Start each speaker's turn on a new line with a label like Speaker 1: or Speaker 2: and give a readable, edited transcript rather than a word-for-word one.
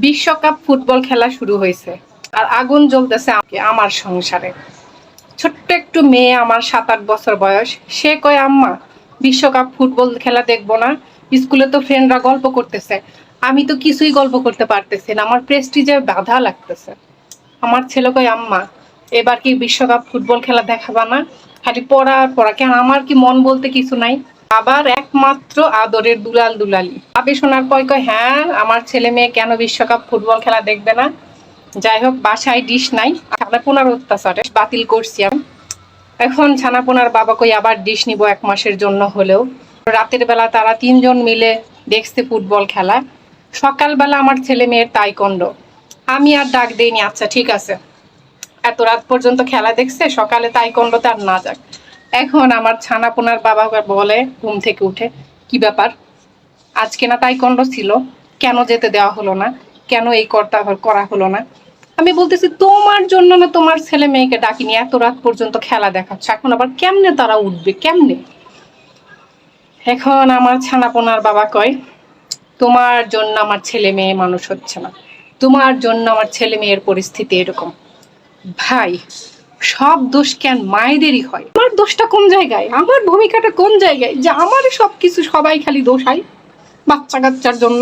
Speaker 1: বিশ্বকাপ ফুটবল খেলা শুরু হয়েছে আর আগুন জ্বলতেছে আমার সংসারে। ছোট্ট একটু মেয়ে, আমার 7-8 বছর বয়স। সে কয়, আম্মা বিশ্বকাপ ফুটবল খেলা দেখবো না? স্কুলে তো ফ্রেন্ডরা গল্প করতেছে, আমি তো কিছুই গল্প করতে পারতেছি না, আমার প্রেস্টিজে বাধা লাগতেছে। আমার ছেলে কয়, আম্মা এবার কি বিশ্বকাপ ফুটবল খেলা দেখাবা না? খালি পড়া আর পড়া, কেন আমার কি মন বলতে কিছু নাই? আবার একমাত্র আদরের দুলাল দুলালি আবে শোনার কয় কয় হ্যাঁ, আমার ছেলে মেয়ে কেন বিশ্বকাপ ফুটবল খেলা দেখবে না? যাই হোক, বাসায় ডিশ নাই, ছানাপোনার অত্যাচারে বাতিল করছি আমি। এখন ছানাপোনার বাবা কই আবার ডিশ নিব 1 মাসের জন্য হলেও। রাতের বেলা তারা 3 জন মিলে দেখছে ফুটবল খেলা। সকালবেলা আমার ছেলে মেয়ের তাইকন্ডো। আমি আর ডাক দেইনি, আচ্ছা ঠিক আছে, এত রাত পর্যন্ত খেলা দেখছে, সকালে তাইকন্ডোতে আর না যাক। এখন আমার ছানাপোনার বাবা বলে ঘুম থেকে উঠে, কি ব্যাপার, আজকে না তাইকন্ডো ছিল, কেন যেতে দেওয়া হলো না? কেন এই করা হলো না? আমি বলতেছি, তোমার জন্য না তোমার ছেলে মেয়েকে ডাকিনি, এত রাত পর্যন্ত খেলা দেখাচ্ছ, এখন আবার কেমনে তারা উঠবে, কেমনে? এখন আমার ছানাপোনার বাবা কয়, তোমার জন্য আমার ছেলে মেয়ে মানুষ হচ্ছে না, তোমার জন্য আমার ছেলে মেয়ের পরিস্থিতি এরকম। ভাই, সব দোষ কেন মায়েদেরই হয়? আমার দোষটা কোন জায়গায়, আমার ভূমিকাটা কোন জায়গায় যে আমার সবকিছু সবাই খালি দোষায় বাচ্চা কাচ্চার জন্য?